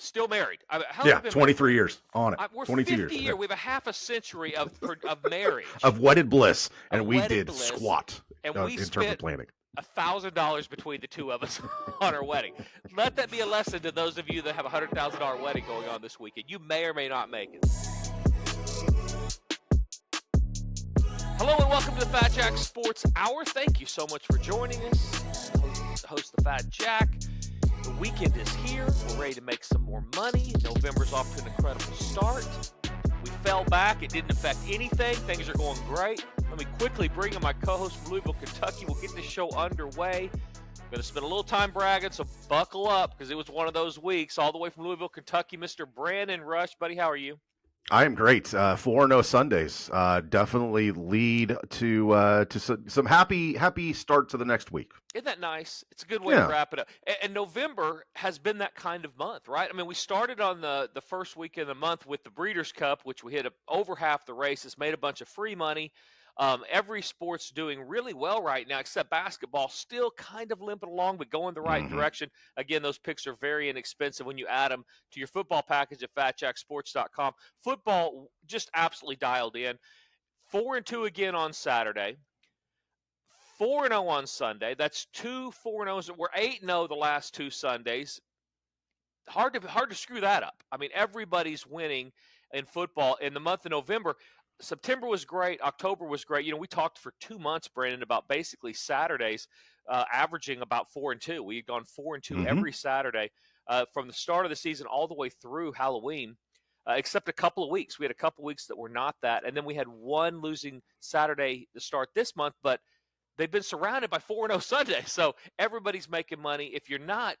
Still married. How long Yeah, have we been 23 married? years on it. We're 22 50 years. years. We have a half a century of marriage, Of wedded bliss, of and we wedded did bliss, squat and we in terms of spent planning. $1,000 between the two of us on our wedding. Let that be a lesson to those of you that have a $100,000 wedding going on this weekend. You may or may not make it. Hello and welcome to the Fat Jack Sports Hour. Thank you so much for joining us. Host the Fat Jack. The weekend is here. We're ready to make some more money. November's off to an incredible start. We fell back. It didn't affect anything. Things are going great. Let me quickly bring in my co-host from Louisville, Kentucky. We'll get this show underway. I'm going to spend a little time bragging, so buckle up because it was one of those weeks. All the way from Louisville, Kentucky, Mr. Brandon Rush. Buddy, how are you? I am great. 4-0 Sundays definitely lead to some happy start to the next week. Isn't that nice? It's a good way to wrap it up. And November has been that kind of month, right? I mean, we started on the first week of the month with the Breeders' Cup, which we hit over half the races, made a bunch of free money. Every sport's doing really well right now, except basketball, still kind of limping along, but going the right direction. Again, those picks are very inexpensive when you add them to your football package at fatjacksports.com. Football just absolutely dialed in. 4-2 again on Saturday. 4-0 on Sunday. That's 2 4-0s. We're 8-0 the last two Sundays. Hard to screw that up. I mean, everybody's winning in football in the month of November. September was great. October was great. You know, we talked for 2 months, Brandon, about basically Saturdays averaging about 4-2. We had gone 4-2 every Saturday from the start of the season all the way through Halloween, except a couple of weeks. We had a couple of weeks that were not that. And then we had one losing Saturday to start this month, but they've been surrounded by 4-0 Sundays. So everybody's making money. If you're not,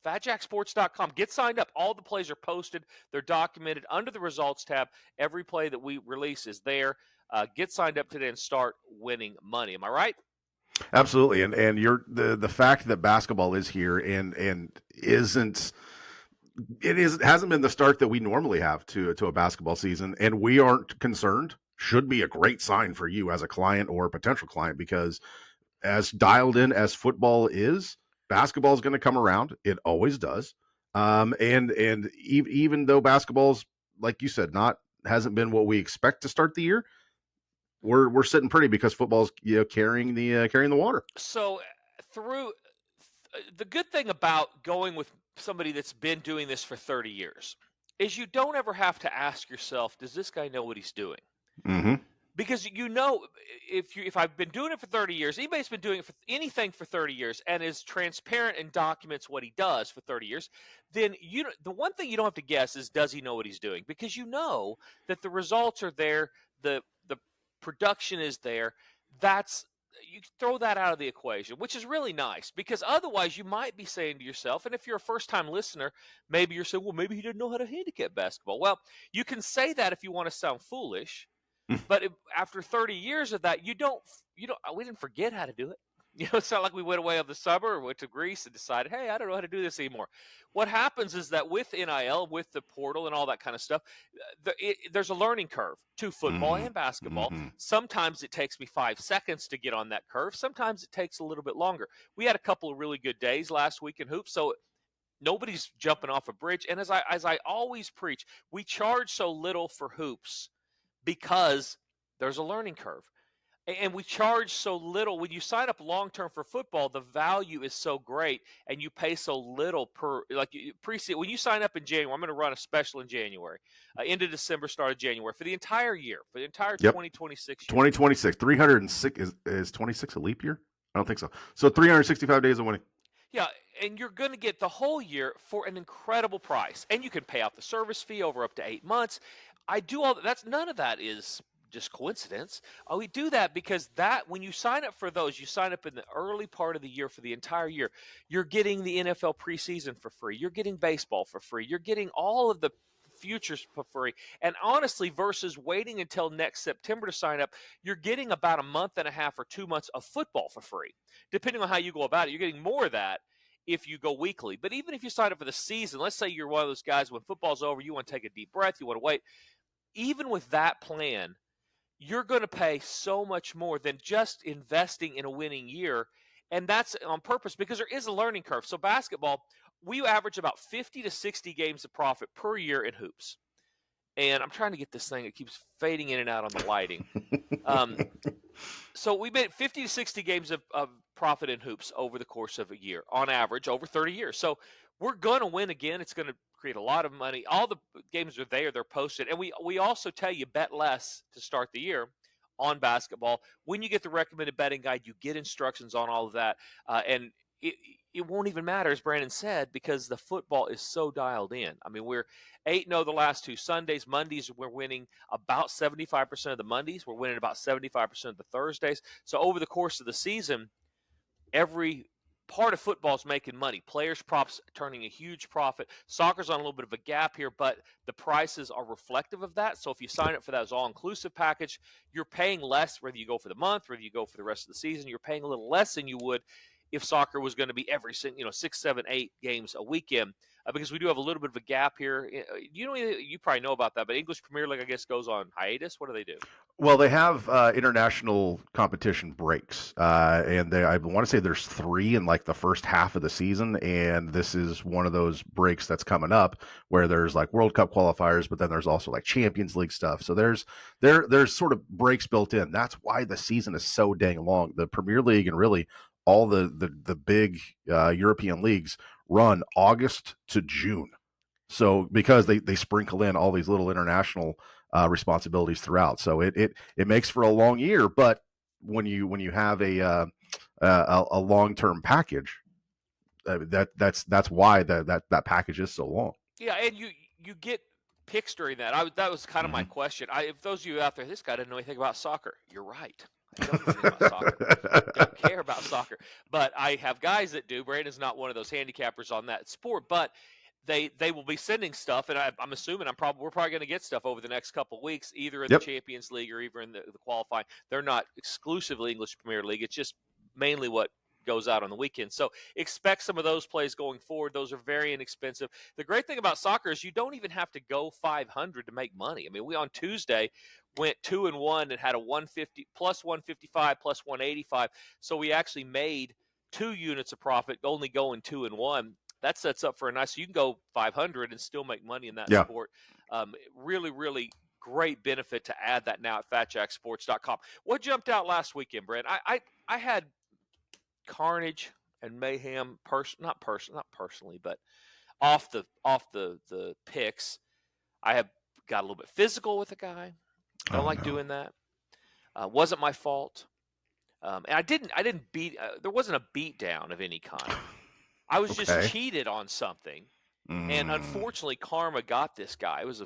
fatjacksports.com. Get signed up. All the plays are posted. They're documented under the results tab. Every play that we release is there. Get signed up today and start winning money. Am I right? Absolutely. And you're the fact that basketball is here and hasn't been the start that we normally have to a basketball season, and we aren't concerned, should be a great sign for you as a client or a potential client, because as dialed in as football is, basketball is going to come around. It always does. And even though basketball's, like you said, hasn't been what we expect to start the year, we're sitting pretty because football's carrying the water. So the good thing about going with somebody that's been doing this for 30 years is you don't ever have to ask yourself, does this guy know what he's doing? Because if I've been doing it for 30 years, anybody's been doing it for anything for 30 years and is transparent and documents what he does for 30 years, then the one thing you don't have to guess is, does he know what he's doing? Because you know that the results are there, the production is there. You throw that out of the equation, which is really nice, because otherwise you might be saying to yourself, and if you're a first-time listener, maybe you're saying, well, maybe he didn't know how to handicap basketball. Well, you can say that if you want to sound foolish. But after 30 years of that, we didn't forget how to do it. It's not like we went away over the summer or went to Greece and decided, hey, I don't know how to do this anymore. What happens is that with NIL, with the portal and all that kind of stuff, there's a learning curve to football and basketball. Sometimes it takes me 5 seconds to get on that curve. Sometimes it takes a little bit longer. We had a couple of really good days last week in hoops, so nobody's jumping off a bridge. And as I always preach, we charge so little for hoops because there's a learning curve. And we charge so little. When you sign up long-term for football, the value is so great, and you pay so little when you sign up in January. I'm going to run a special in January, end of December, start of January, for the entire year, for the entire 2026 year. 2026, 306, is 26 a leap year? I don't think so. So 365 days of winning. Yeah, and you're going to get the whole year for an incredible price. And you can pay off the service fee over up to 8 months. I do all that. None of that is just coincidence. We do that because when you sign up for those, you sign up in the early part of the year for the entire year. You're getting the NFL preseason for free. You're getting baseball for free. You're getting all of the futures for free. And honestly, versus waiting until next September to sign up, you're getting about a month and a half or 2 months of football for free. Depending on how you go about it, you're getting more of that if you go weekly. But even if you sign up for the season, let's say you're one of those guys, when football's over, you want to take a deep breath, you want to wait. Even with that plan, you're going to pay so much more than just investing in a winning year. And that's on purpose because there is a learning curve. So basketball, we average about 50 to 60 games of profit per year in hoops. And I'm trying to get this thing. It keeps fading in and out on the lighting. So we made 50 to 60 games of profit in hoops over the course of a year, on average, over 30 years. So we're going to win again. It's going to create a lot of money. All the games are there. They're posted. And we also tell you bet less to start the year on basketball. When you get the recommended betting guide, you get instructions on all of that. And it won't even matter, as Brandon said, because the football is so dialed in. I mean, we're 8-0 the last 2 Sundays. Mondays, we're winning about 75% of the Mondays. We're winning about 75% of the Thursdays. So over the course of the season, every part of football is making money. Players props turning a huge profit. Soccer's on a little bit of a gap here, but the prices are reflective of that. So if you sign up for that all-inclusive package, you're paying less whether you go for the month, whether you go for the rest of the season. You're paying a little less than you would if soccer was going to be every 6, 7, 8 games a weekend, because we do have a little bit of a gap here. You probably know about that, but English Premier League, I guess, goes on hiatus. What do they do? Well, they have international competition breaks, and I want to say there's 3 in like the first half of the season, and this is one of those breaks that's coming up where there's like World Cup qualifiers, but then there's also like Champions League stuff. So there's sort of breaks built in. That's why the season is so dang long. The Premier League and really all the big European leagues run August to June. So because they sprinkle in all these little international responsibilities throughout, so it makes for a long year. But when you have a long-term package, that's why that package is so long. Yeah, and you get picks during that. That was kind of my question. If those of you out there, this guy didn't know anything about soccer. You're right. I don't know anything about soccer. Don't care about soccer. But I have guys that do. Brandon's not one of those handicappers on that sport, but they will be sending stuff, and I'm assuming we're probably going to get stuff over the next couple of weeks, either in the Champions League or even in the qualifying. They're not exclusively English Premier League. It's just mainly what goes out on the weekend. So expect some of those plays going forward. Those are very inexpensive. The great thing about soccer is you don't even have to go 500 to make money. I mean, we on Tuesday went 2-1 and had a 150 plus 155 plus 185. So we actually made 2 units of profit, only going 2-1. That sets up for a nice. So you can go 500 and still make money in that sport. Really, really great benefit to add that now at FatJackSports.com. What jumped out last weekend, Brent? I had carnage and mayhem. Not personally, but off the picks. I have got a little bit physical with the guy. I don't like doing that. Wasn't my fault. And I didn't beat. There wasn't a beat down of any kind. I was just cheated on something, and unfortunately, karma got this guy. It was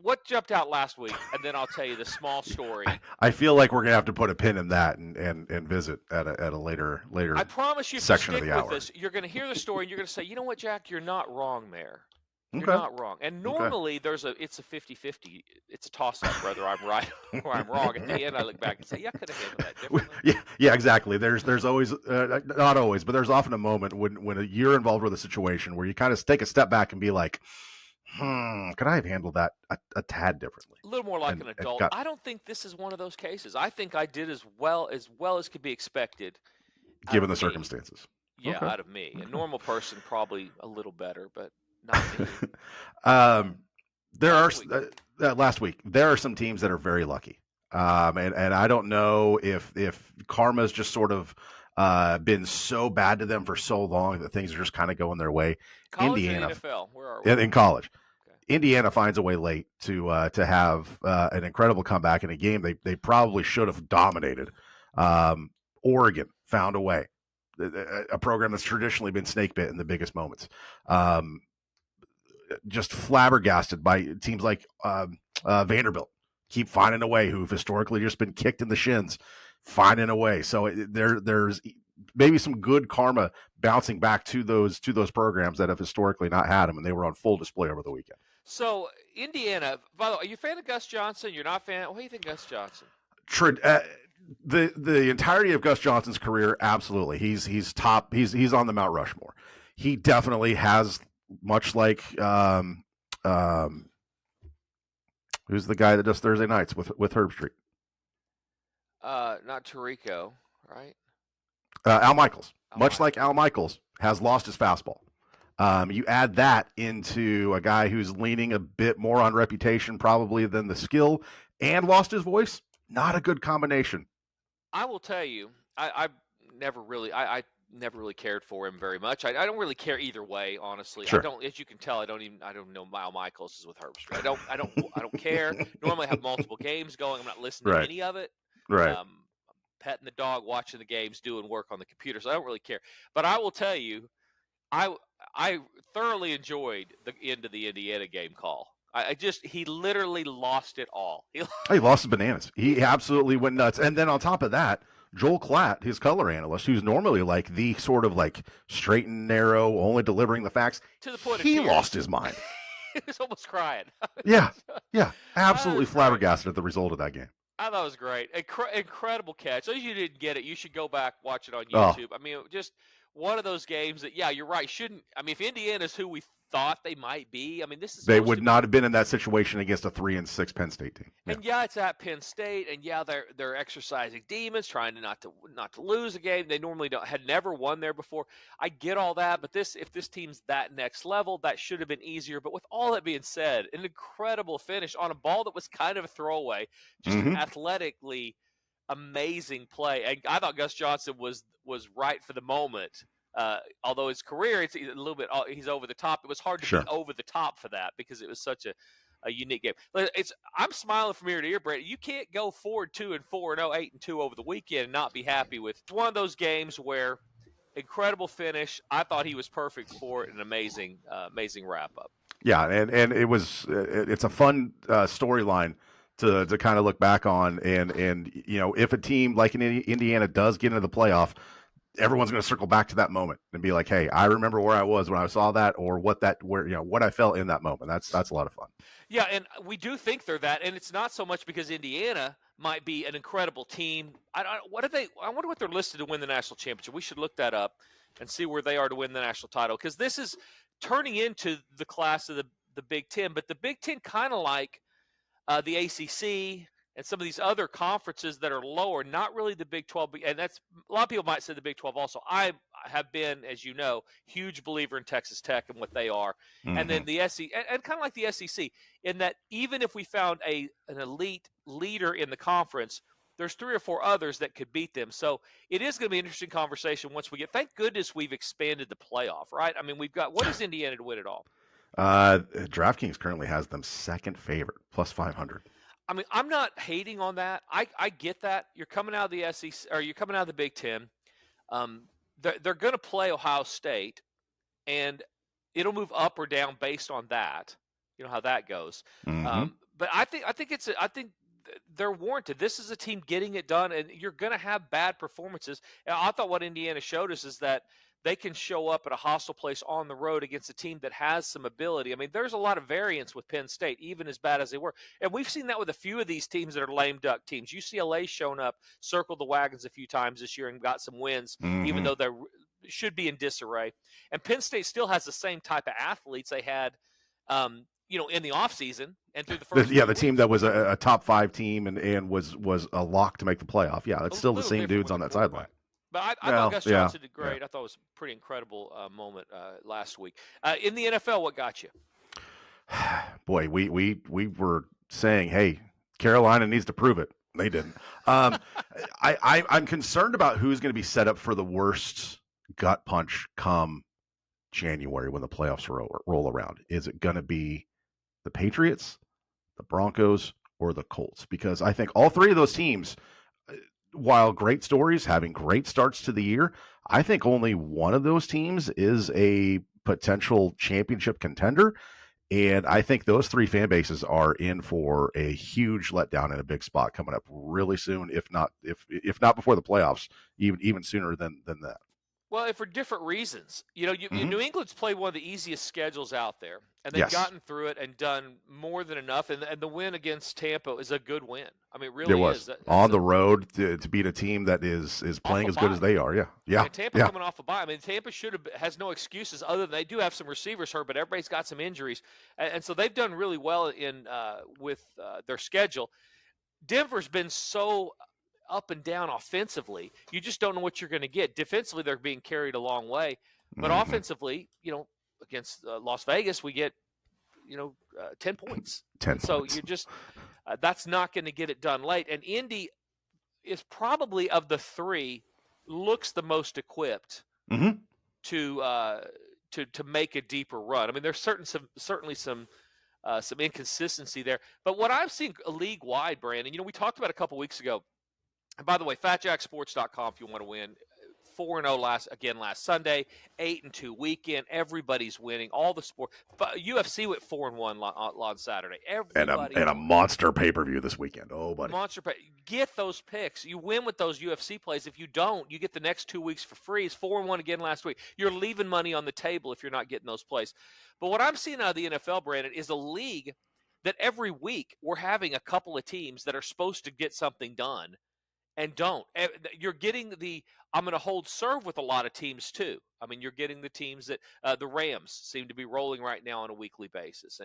what jumped out last week, and then I'll tell you the small story. I feel like we're gonna have to put a pin in that and visit at a later. I promise you, if you stick with us, you're gonna hear the story, and you're gonna say, you know what, Jack, you're not wrong there. You're not wrong. And normally it's a 50-50. It's a toss-up whether I'm right or I'm wrong. At the end, I look back and say, yeah, I could have handled that differently. Yeah, exactly. There's always, not always, but there's often a moment when you're involved with a situation where you kind of take a step back and be like, could I have handled that a tad differently? A little more like an adult. I don't think this is one of those cases. I think I did as well as could be expected. Given the circumstances. Yeah, out of me. A normal person probably a little better, but not me. Last week there are some teams that are very lucky, and I don't know if karma's just sort of been so bad to them for so long that things are just kind of going their way. College Indiana, or NFL? Where are we? In college. Okay. Indiana finds a way late to have an incredible comeback in a game they probably should have dominated. Oregon found a way, a program that's traditionally been snake bit in the biggest moments. Just flabbergasted by teams like Vanderbilt, keep finding a way, who've historically just been kicked in the shins, finding a way. So there's maybe some good karma bouncing back to those programs that have historically not had them, and they were on full display over the weekend. So Indiana, by the way, are you a fan of Gus Johnson? You're not a fan? What do you think, Gus Johnson? The entirety of Gus Johnson's career, absolutely. He's top. He's on the Mount Rushmore. He definitely has. Much like who's the guy that does Thursday nights with Herb Street? Not Tirico, right? Al Michaels, much Right. like Al Michaels, has lost his fastball. You add that into a guy who's leaning a bit more on reputation probably than the skill and lost his voice. Not a good combination. I will tell you, I I never really cared for him very much. I don't really care either way, honestly. I Sure. don't, as you can tell, I don't know Mile Michaels is with Herbstreit. I don't care. Normally I have multiple games going. I'm not listening to Right. any of it. Right. Petting the dog, watching the games, doing work on the computer. So I don't really care. But I will tell you, I I thoroughly enjoyed the end of the Indiana game call. He literally lost it all. He lost his bananas. He absolutely went nuts. And then on top of that, Joel Klatt, his color analyst, who's normally like the sort of like straight and narrow, only delivering the facts, to the point of he tears. lost his mind. He was almost crying. Yeah. Absolutely That was flabbergasted at the result of that game. I thought it was great. Incredible catch. Those of you who didn't get it, you should go back, watch it on Oh, YouTube. I mean, just one of those games that, yeah, you're right. If Indiana's who we thought they might be, I mean, this is they supposed would to not have been in that situation against a 3-6 Penn State team. Yeah. And yeah, it's at Penn State, and yeah, they're exercising demons, trying to not to lose a game. They normally had never won there before. I get all that, but if this team's that next level, that should have been easier. But with all that being said, an incredible finish on a ball that was kind of a throwaway, just an athletically amazing play. And I thought Gus Johnson was right for the moment. Although his career, it's a little bit, he's over the top. It was hard to be over the top for that because it was such a unique game. I'm smiling from ear to ear, Brett. You can't go 4-2 and 4-0, 8-2 over the weekend and not be happy with one of those games where incredible finish. I thought he was perfect for it. An amazing wrap up. Yeah, and it's a fun storyline to kind of look back on, and if a team like Indiana does get into the playoff, everyone's going to circle back to that moment and be like, hey, I remember where I was when I saw that, or what I felt in that moment. That's a lot of fun. Yeah, and we do think they're that, and it's not so much because Indiana might be an incredible team. I wonder what they're listed to win the national championship. We should look that up and see where they are to win the national title, because this is turning into the class of the Big Ten, but the Big Ten kind of like the ACC and some of these other conferences that are lower, not really the Big 12. And that's a lot of people might say the Big 12 also. I have been, as you know, huge believer in Texas Tech and what they are. Mm-hmm. And then the SEC, and kind of like the SEC, in that even if we found an elite leader in the conference, there's 3 or 4 others that could beat them. So it is going to be an interesting conversation once we get. Thank goodness we've expanded the playoff, right? I mean, we've got, what is Indiana to win it all? DraftKings currently has them second favorite, plus 500. I mean, I'm not hating on that. I get that. You're coming out of the SEC, or you're coming out of the Big Ten. They're going to play Ohio State, and it'll move up or down based on that. You know how that goes. Mm-hmm. But I think they're warranted. This is a team getting it done, and you're going to have bad performances. And I thought what Indiana showed us is that they can show up at a hostile place on the road against a team that has some ability. I mean, there's a lot of variance with Penn State, even as bad as they were. And we've seen that with a few of these teams that are lame duck teams. UCLA's shown up, circled the wagons a few times this year and got some wins, even though they should be in disarray. And Penn State still has the same type of athletes they had in the offseason and through the first the team that was a top 5 team and was a lock to make the playoff. Yeah, it's still the same dudes on that sideline. But I thought Gus Johnson did great. Yeah. I thought it was a pretty incredible moment last week. In the NFL, what got you? Boy, we were saying, hey, Carolina needs to prove it. They didn't. I'm concerned about who's going to be set up for the worst gut punch come January when the playoffs roll around. Is it going to be the Patriots, the Broncos, or the Colts? Because I think all 3 of those teams, while great stories, having great starts to the year, I think only one of those teams is a potential championship contender. And I think those 3 fan bases are in for a huge letdown in a big spot coming up really soon, if not before the playoffs, even sooner than that. Well, for different reasons. New England's played one of the easiest schedules out there, and they've gotten through it and done more than enough. And the win against Tampa is a good win. I mean, it really is. On the road to beat a team that is playing as good as they are. Yeah. I mean, Tampa coming off a bye. I mean, Tampa has no excuses other than they do have some receivers hurt, but everybody's got some injuries, and so they've done really well with their schedule. Denver's been so up and down offensively. You just don't know what you're going to get. Defensively, they're being carried a long way, but offensively, against Las Vegas, we get 10 points. 10 And so points. you're just that's not going to get it done late. And Indy is probably, of the three, looks the most equipped to make a deeper run. I mean, there's certainly some inconsistency there. But what I've seen league wide, Brandon, we talked about a couple weeks ago. And by the way, FatJackSports.com if you want to win. 4-0 last Sunday, 8-2 weekend. Everybody's winning. All the sport. UFC went 4-1 on Saturday. Everybody and a monster pay-per-view this weekend. Oh, buddy. Get those picks. You win with those UFC plays. If you don't, you get the next 2 weeks for free. It's 4-1 again last week. You're leaving money on the table if you're not getting those plays. But what I'm seeing out of the NFL, Brandon, is a league that every week we're having a couple of teams that are supposed to get something done and don't. You're getting I'm going to hold serve with a lot of teams too. I mean, you're getting the teams that the Rams seem to be rolling right now on a weekly basis,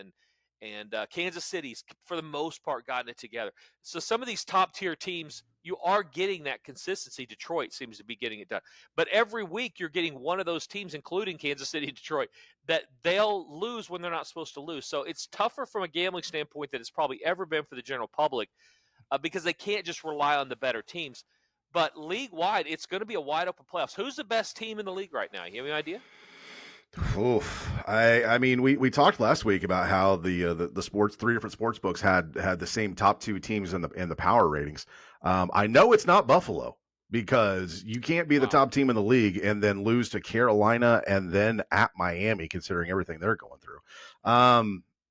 and Kansas City's for the most part gotten it together. So some of these top tier teams, you are getting that consistency. Detroit seems to be getting it done, but every week you're getting one of those teams, including Kansas City and Detroit, that they'll lose when they're not supposed to lose. So it's tougher from a gambling standpoint than it's probably ever been for the general public. Because they can't just rely on the better teams. But league-wide, it's going to be a wide-open playoffs. Who's the best team in the league right now? You have any idea? Oof. I mean, we talked last week about how the sports, 3 different sports books had the same top 2 teams in the power ratings. I know it's not Buffalo, because you can't be the top team in the league and then lose to Carolina and then at Miami, considering everything they're going through.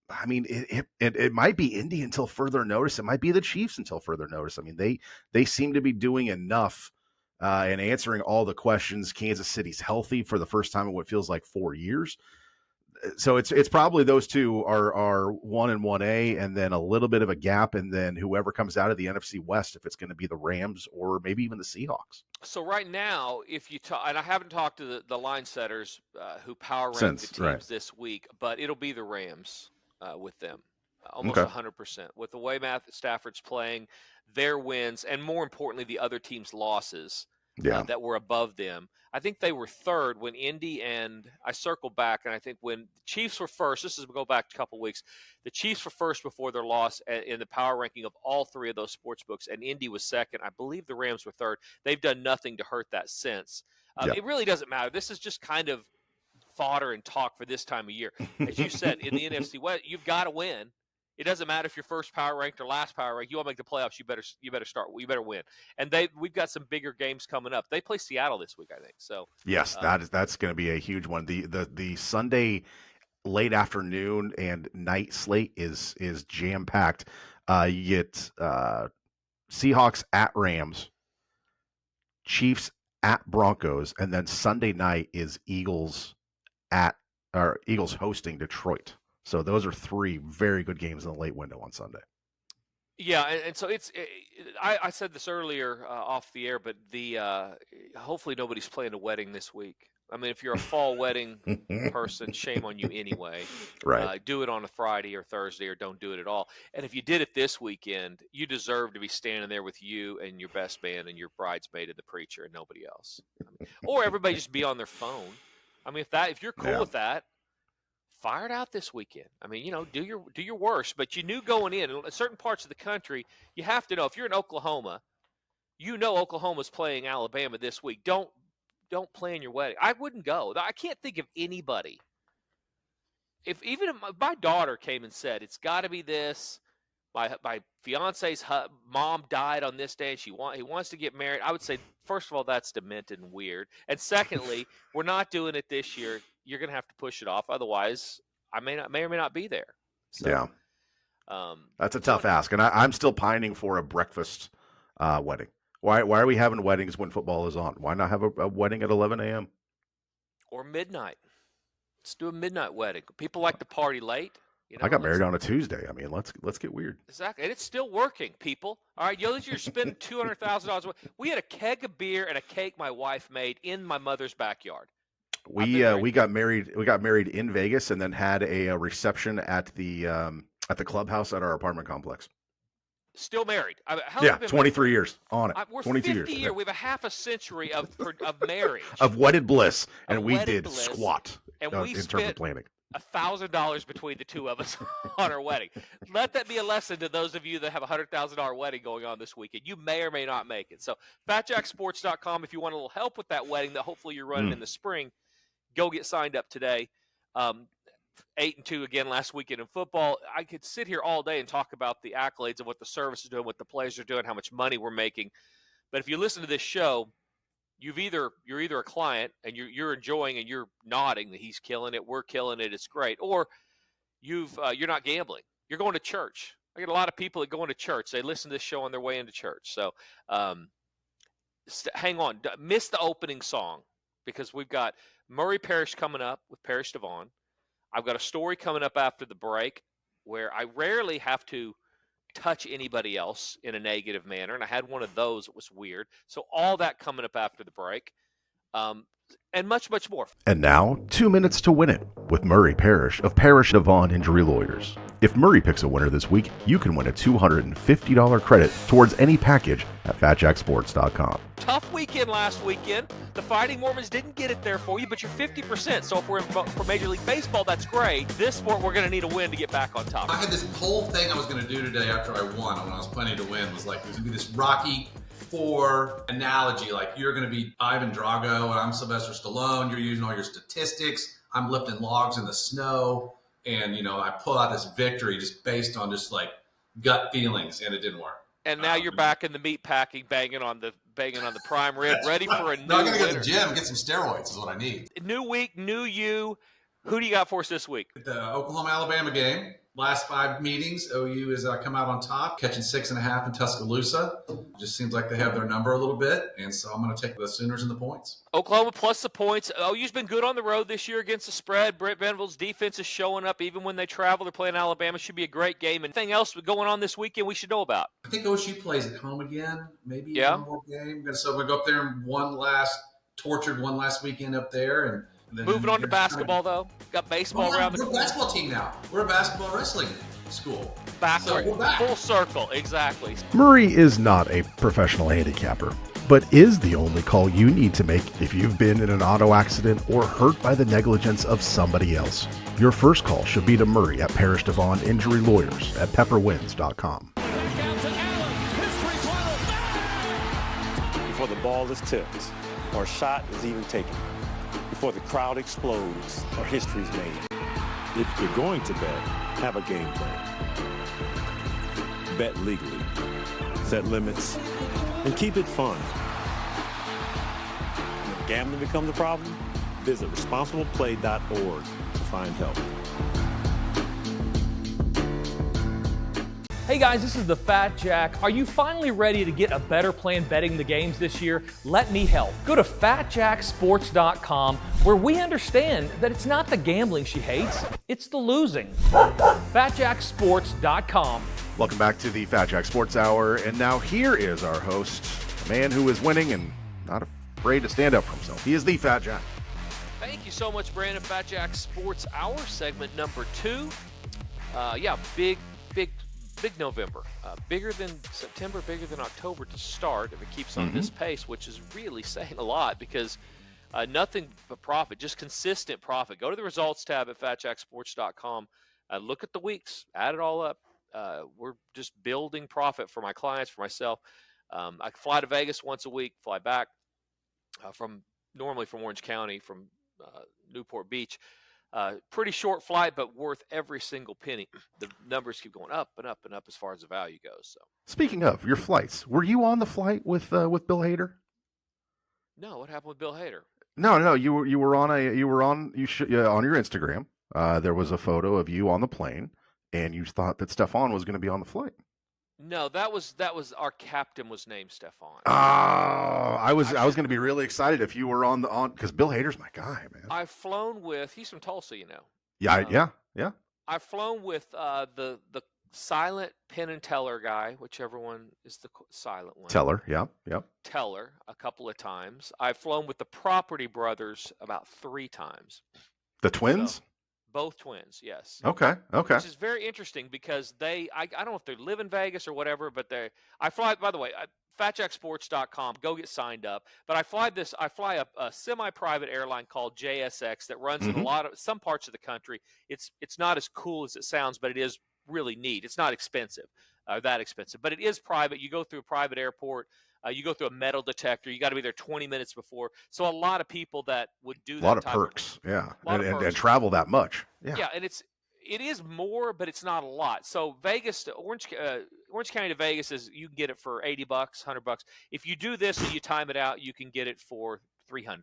I mean, it might be Indy until further notice. It might be the Chiefs until further notice. I mean, they seem to be doing enough and answering all the questions. Kansas City's healthy for the first time in what feels like 4 years. So it's probably those two are 1 and 1A, and then a little bit of a gap, and then whoever comes out of the NFC West, if it's going to be the Rams or maybe even the Seahawks. So right now, if you talk, and I haven't talked to the line setters who power rank the teams this week, but it'll be the Rams. With them, almost 100%. With the way Matt Stafford's playing, their wins, and more importantly, the other team's losses that were above them. I think they were third when Indy and I circled back, and I think when the Chiefs were first, this is go back a couple weeks, the Chiefs were first before their loss in the power ranking of all 3 of those sports books, and Indy was second. I believe the Rams were third. They've done nothing to hurt that since. It really doesn't matter. This is just kind of fodder and talk for this time of year. As you said, in the NFC West, you've got to win. It doesn't matter if you're first power ranked or last power ranked. You want to make the playoffs, you better win. And we've got some bigger games coming up. They play Seattle this week, I think. So yes, that's going to be a huge one. The Sunday late afternoon and night slate is jam packed. You get Seahawks at Rams, Chiefs at Broncos, and then Sunday night is Eagles hosting Detroit. So those are 3 very good games in the late window on Sunday. Yeah, and so I said this earlier off the air, but hopefully nobody's playing a wedding this week. I mean, if you're a fall wedding person, shame on you anyway. Right. Do it on a Friday or Thursday, or don't do it at all. And if you did it this weekend, you deserve to be standing there with you and your best man and your bridesmaid and the preacher and nobody else. Or everybody just be on their phone. I mean, if you're cool with that, fire it out this weekend. I mean, do your worst. But you knew going in certain parts of the country, you have to know if you're in Oklahoma, Oklahoma's playing Alabama this week. Don't plan your wedding. I wouldn't go. I can't think of anybody. If my daughter came and said it's got to be this. My fiance's mom died on this day, and he wants to get married. I would say, first of all, that's demented and weird. And secondly, we're not doing it this year. You're going to have to push it off. Otherwise, I may or may not be there. So, that's a tough ask. And I'm still pining for a breakfast wedding. Why are we having weddings when football is on? Why not have a wedding at 11 a.m.? Or midnight. Let's do a midnight wedding. People like to party late. I got married on a Tuesday. I mean, let's get weird. Exactly, and it's still working, people. All right, you're spending $200,000. We had a keg of beer and a cake my wife made in my mother's backyard. We got married. We got married in Vegas and then had a reception at the clubhouse at our apartment complex. Still married. How long have you been married? 23 years on it. We're 22 50 years. years. We have a half a century of marriage. Of wedded bliss. And Of we wedded did bliss. squat And in we terms of spent planning. $1,000 between the two of us on our wedding. Let that be a lesson to those of you that have a $100,000 wedding going on this weekend. You may or may not make it. So fatjacksports.com, if you want a little help with that wedding that hopefully you're running in the spring, go get signed up today. 8-2 again last weekend in football. I could sit here all day and talk about the accolades of what the service is doing, what the players are doing, how much money we're making. But if you listen to this show, you're either a client and you're enjoying and you're nodding that he's killing it, we're killing it, it's great, or you're not gambling. You're going to church. I get a lot of people that go into church. They listen to this show on their way into church. So hang on. Miss the opening song because we've got Murray Parrish coming up with Parrish Devon. I've got a story coming up after the break where I rarely have to touch anybody else in a negative manner, and I had one of those. It was weird. So all that coming up after the break, and much, much more. And now, 2 minutes to win it with Murray Parrish of Parrish Devon Injury Lawyers. If Murray picks a winner this week, you can win a $250 credit towards any package at fatjacksports.com. Tough weekend last weekend. The Fighting Mormons didn't get it there for you, but you're 50%. So if we're for Major League Baseball, that's great. This sport, we're going to need a win to get back on top. I had this whole thing I was going to do today after I won, when I was planning to win, was like, there's going to be this Rocky IV analogy. Like, you're going to be Ivan Drago and I'm Sylvester Stallone. You're using all your statistics. I'm lifting logs in the snow. And, I pull out this victory just based on just like gut feelings, and it didn't work. And now you're back in the meat packing, banging on the prime rib, ready for a new No, I gotta go to winner. the gym and get some steroids is what I need. New week, new you. Who do you got for us this week? The Oklahoma-Alabama game. Last 5 meetings, OU has come out on top, catching 6.5 in Tuscaloosa. Just seems like they have their number a little bit, and so I'm going to take the Sooners and the points. Oklahoma plus the points. OU's been good on the road this year against the spread. Brent Venables' defense is showing up even when they travel. They're playing Alabama. Should be a great game. And anything else going on this weekend we should know about? I think OSU plays at home again. Maybe one more game. So we're going to go up there and one last weekend up there, and then moving on to basketball, though. Got baseball around the corner. We're a basketball team now. We're a basketball wrestling school. Backward. So we're back. Full circle. Exactly. Murray is not a professional handicapper, but is the only call you need to make if you've been in an auto accident or hurt by the negligence of somebody else. Your first call should be to Murray at Parrish Devon Injury Lawyers at pepperwinds.com. Before the ball is tipped or a shot is even taken, before the crowd explodes or history's made. If you're going to bet, have a game plan. Bet legally, set limits, and keep it fun. When gambling becomes a problem, visit responsibleplay.org to find help. Hey guys, this is the Fat Jack. Are you finally ready to get a better plan betting the games this year? Let me help. Go to fatjacksports.com, where we understand that it's not the gambling she hates, it's the losing. fatjacksports.com. Welcome back to the Fat Jack Sports Hour, and now here is our host, a man who is winning and not afraid to stand up for himself. He is the Fat Jack. Thank you so much, Brandon. Fat Jack Sports Hour, segment number 2. Big November. Bigger than September, bigger than October to start if it keeps on this pace, which is really saying a lot because nothing but profit, just consistent profit. Go to the results tab at fatjacksports.com. Look at the weeks, add it all up. We're just building profit for my clients, for myself. I fly to Vegas once a week, fly back normally from Orange County, from Newport Beach. Pretty short flight, but worth every single penny. The numbers keep going up and up and up as far as the value goes. So, speaking of your flights, were you on the flight with Bill Hader? No, what happened with Bill Hader? No, you were on on your Instagram. There was a photo of you on the plane, and you thought that Stefan was going to be on the flight. No, that was our captain was named Stefan. Oh, I was going to be really excited if you were on because Bill Hader's my guy, man. I've flown with. He's from Tulsa, you know. Yeah. I've flown with the silent Penn and Teller guy, whichever one is the silent one. Teller, yeah. Teller a couple of times. I've flown with the Property Brothers about 3 times. The twins? So, both twins, yes. Okay. Which is very interesting because I don't know if they live in Vegas or whatever, but I fly, by the way, fatjacksports.com, go get signed up. But I fly a semi-private airline called JSX that runs in some parts of the country. It's not as cool as it sounds, but it is really neat. It's not expensive, that expensive, but it is private. You go through a private airport. You go through a metal detector. You got to be there 20 minutes before. So a lot of people that would do that. A lot of perks, yeah, and travel that much, yeah, and it is more, but it's not a lot. So Vegas to Orange County to Vegas you can get it for $80, $100. If you do this and you time it out, you can get it for $300.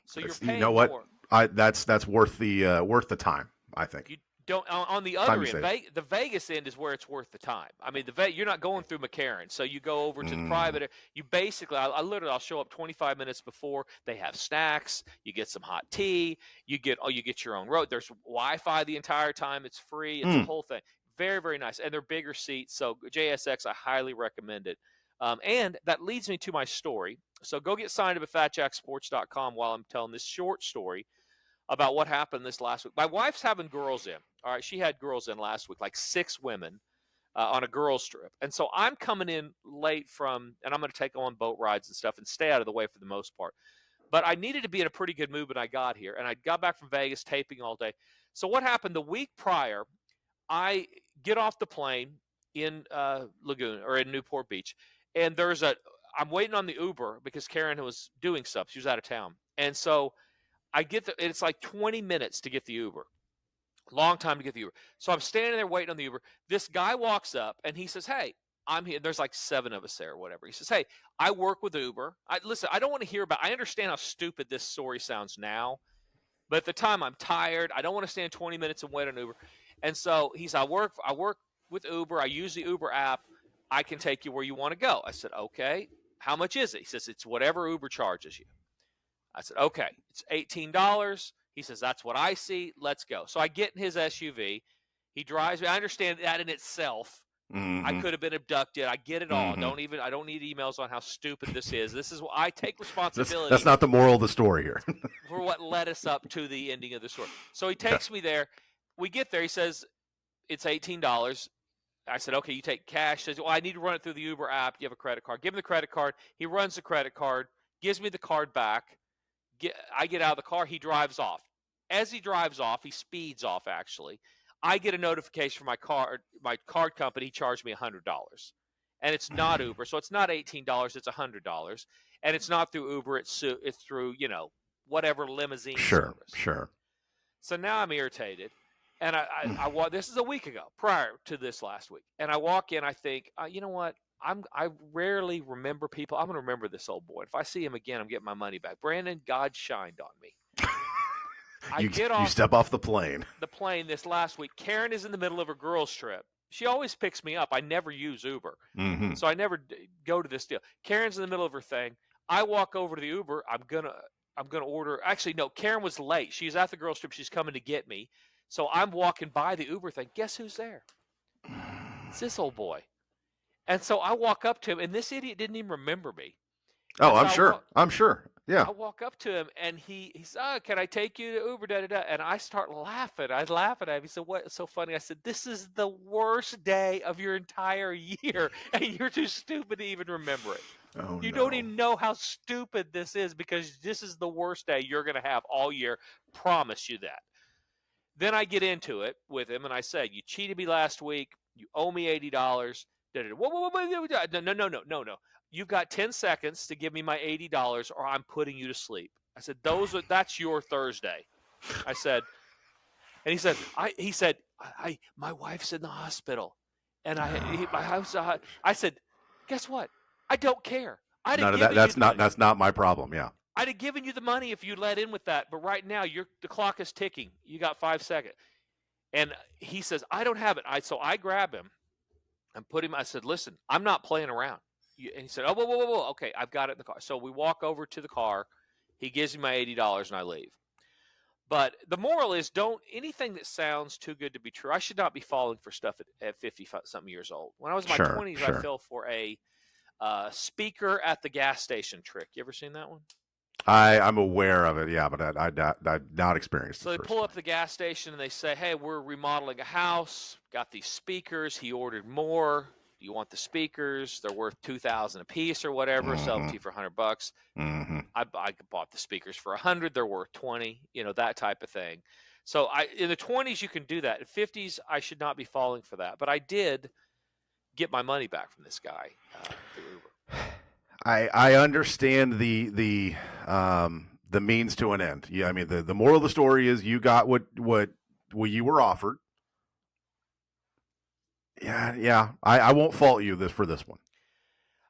So you're paying more. That's worth the time, I think. You don't on the other end. The Vegas end is where it's worth the time. I mean, you're not going through McCarran, so you go over to the private. You basically, I'll show up 25 minutes before. They have snacks. You get some hot tea. You get your own road. There's Wi-Fi the entire time. It's free. It's a whole thing. Very, very nice, and they're bigger seats. So JSX, I highly recommend it. And that leads me to my story. So go get signed up at fatjacksports.com while I'm telling this short story about what happened this last week. My wife's having girls in. All right, she had girls in last week, like 6 women on a girls trip. And so I'm coming in late and I'm going to take on boat rides and stuff and stay out of the way for the most part. But I needed to be in a pretty good mood when I got here. And I got back from Vegas taping all day. So what happened the week prior, I get off the plane in Lagoon or in Newport Beach. And I'm waiting on the Uber because Karen was doing stuff. She was out of town. And so it's like 20 minutes to get the Uber. Long time to get the Uber. So I'm standing there waiting on the Uber. This guy walks up and he says, "Hey, I'm here." There's like 7 of us there or whatever. He says, "Hey, I work with Uber." Listen, I don't want to hear I understand how stupid this story sounds now, but at the time I'm tired. I don't want to stand 20 minutes and wait on Uber. And so he said, I work with Uber. I use the Uber app. I can take you where you want to go. I said, "Okay. How much is it?" He says, "It's whatever Uber charges you." I said, "Okay, it's $18. He says, "That's what I see. Let's go." So I get in his SUV. He drives me. I understand that in itself. I could have been abducted. I get it all. I don't need emails on how stupid this is. This is what I take responsibility. That's not the moral of the story here. For what led us up to the ending of the story. So he takes me there. We get there. He says, "It's $18. I said, "Okay, you take cash." He says, "Well, I need to run it through the Uber app. You have a credit card." Give him the credit card. He runs the credit card, gives me the card back. I get out of the car. He drives off. As he drives off, he speeds off, actually. I get a notification from my card company. He charged me $100. And it's not Uber. So it's not $18. It's $100. And it's not through Uber. It's through, whatever limousine service. Sure. So now I'm irritated. And this is a week ago, prior to this last week. And I walk in, I think, you know what? I rarely remember people. I'm going to remember this old boy. If I see him again, I'm getting my money back. Brandon, God shined on me. You step off the plane. The plane this last week. Karen is in the middle of her girls' trip. She always picks me up. I never use Uber. So I never go to this deal. Karen's in the middle of her thing. I walk over to the Uber. I'm gonna order. Actually, no, Karen was late. She's at the girls' trip. She's coming to get me. So I'm walking by the Uber thing. Guess who's there? It's this old boy. And so I walk up to him, and this idiot didn't even remember me. Oh, I'm sure. Yeah. I walk up to him, and he's, "Can I take you to Uber?" Da, da, da. And I start laughing. I laugh at him. He said, "What's so funny?" I said, "This is the worst day of your entire year, and you're too stupid to even remember it. You don't even know how stupid this is because this is the worst day you're going to have all year. Promise you that." Then I get into it with him, and I say, "You cheated me last week. You owe me $80. Whoa. No. You've got 10 seconds to give me my $80 or I'm putting you to sleep." I said, "That's your Thursday." I said, and he said, my wife's in the hospital. And I said, "Guess what? I don't care. That's not my problem." Yeah. I'd have given you the money if you let in with that. But right now the clock is ticking. You got 5 seconds. And he says, "I don't have it." So I grab him and put him. I said, "Listen, I'm not playing around." And he said, "Oh, whoa. Okay, I've got it in the car." So we walk over to the car. He gives me my $80 and I leave. But the moral is, anything that sounds too good to be true. I should not be falling for stuff at 50-something years old. When I was in my 20s, I fell for a speaker at the gas station trick. You ever seen that one? I'm aware of it, yeah, but I've not experienced So it they pull personally. up the gas station and they say, hey, we're remodeling a house, got these speakers. He ordered more. Do you want the speakers? They're worth $2,000 a piece or whatever. Sell them to you for $100. I bought the speakers for $100. They're worth $20. That type of thing. So in the 20s you can do that. In 50s I should not be falling for that. But I did get my money back from this guy through Uber. I understand the means to an end. Yeah, I mean the moral of the story is you got what you were offered. Yeah. I won't fault you for this one.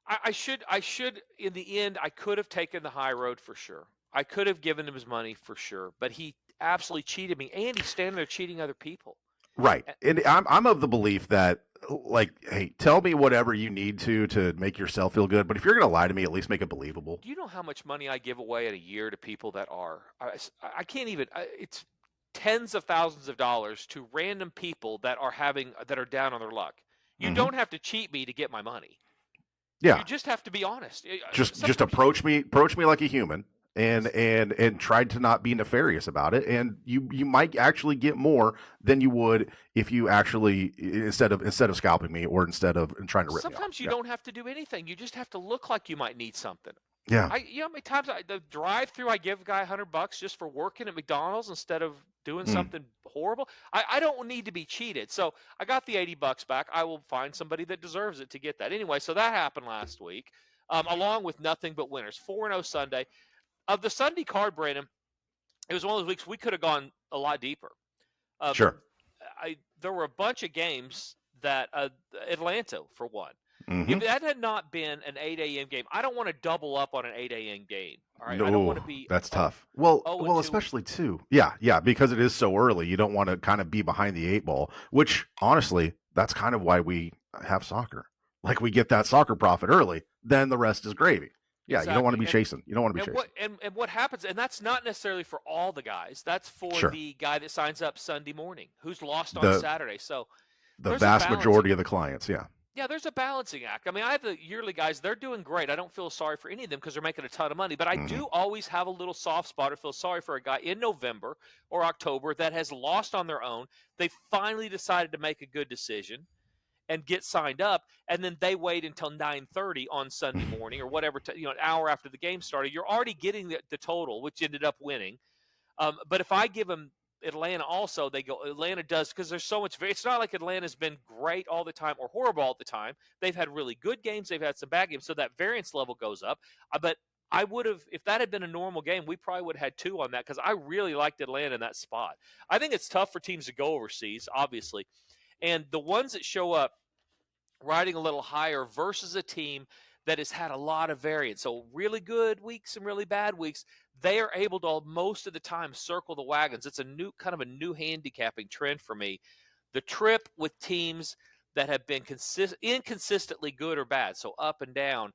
I should in the end I could have taken the high road for sure. I could have given him his money for sure, but he absolutely cheated me, and he's standing there cheating other people. Right, and I'm of the belief that, like, hey, tell me whatever you need to make yourself feel good, but if you're going to lie to me, at least make it believable. Do you know how much money I give away in a year to people that are I can't even it's tens of thousands of dollars to random people that are down on their luck. You don't have to cheat me to get my money. Yeah, you just have to be honest. just approach me like a human, and try to not be nefarious about it, and you might actually get more than you would if you actually instead of scalping me or instead of trying to rip me off. Sometimes you don't have to do anything. You just have to look like you might need something. Yeah. How many times the drive-through I give a guy $100 just for working at McDonald's instead of doing something horrible. I don't need to be cheated. So I got the $80 back. I will find somebody that deserves it to get that. Anyway, so that happened last week, along with nothing but winners. 4-0 Sunday. Of the Sunday card, Brandon, it was one of those weeks we could have gone a lot deeper. Sure. There were a bunch of games that Atlanta, for one. Mm-hmm. If that had not been an 8 a.m. game, I don't want to double up on an 8 a.m. game. All right, No, I don't want to be. That's tough. Well, 0-2. especially too. Yeah, because it is so early. You don't want to kind of be behind the eight ball. Which, honestly, that's kind of why we have soccer. Like, we get that soccer profit early, then the rest is gravy. Yeah, Exactly. You don't want to be chasing. You don't want to be chasing. And what happens, and that's not necessarily for all the guys. That's for the guy that signs up Sunday morning who's lost on Saturday. So the vast majority of the clients, yeah. Yeah, there's a balancing act. I mean, I have the yearly guys. They're doing great. I don't feel sorry for any of them because they're making a ton of money. But I do always have a little soft spot or feel sorry for a guy in November or October that has lost on their own. They finally decided to make a good decision and get signed up, and then they wait until 9:30 on Sunday morning or whatever, an hour after the game started. You're already getting the total, which ended up winning. But if I give them Atlanta also, they go, Atlanta does, because there's so much. It's not like Atlanta's been great all the time or horrible all the time. They've had really good games. They've had some bad games. So that variance level goes up. But I would have, if that had been a normal game, we probably would have had 2 on that because I really liked Atlanta in that spot. I think it's tough for teams to go overseas, obviously. And the ones that show up riding a little higher versus a team that has had a lot of variance. So really good weeks and really bad weeks, they are able to most of the time circle the wagons. It's a new handicapping trend for me. The trip with teams that have been inconsistently good or bad, so up and down,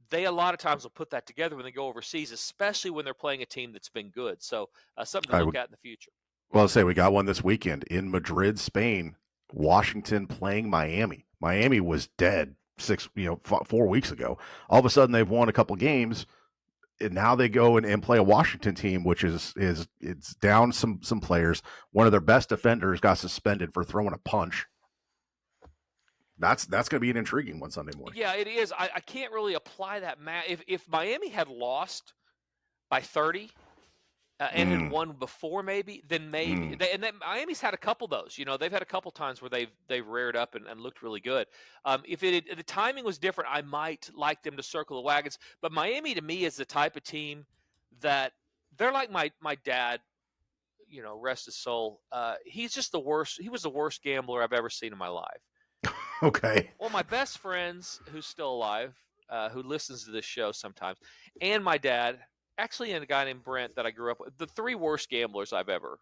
they a lot of times will put that together when they go overseas, especially when they're playing a team that's been good. So something to look at in the future. Well, I'll say we got one this weekend in Madrid, Spain. Washington playing Miami. Miami was dead 4 weeks ago. All of a sudden, they've won a couple games, and now they go and play a Washington team, which is it's down some players. One of their best defenders got suspended for throwing a punch. That's going to be an intriguing one Sunday morning. Yeah, it is. I can't really apply that math. If Miami had lost by 30 and had won before, maybe, then maybe. And then Miami's had a couple of those. They've had a couple times where they've reared up and looked really good. If the timing was different, I might like them to circle the wagons. But Miami, to me, is the type of team that they're like my dad. Rest his soul. He's just the worst. He was the worst gambler I've ever seen in my life. Okay. Well, my best friends, who's still alive, who listens to this show sometimes, and my dad, actually, and a guy named Brent that I grew up with, the 3 worst gamblers I've ever.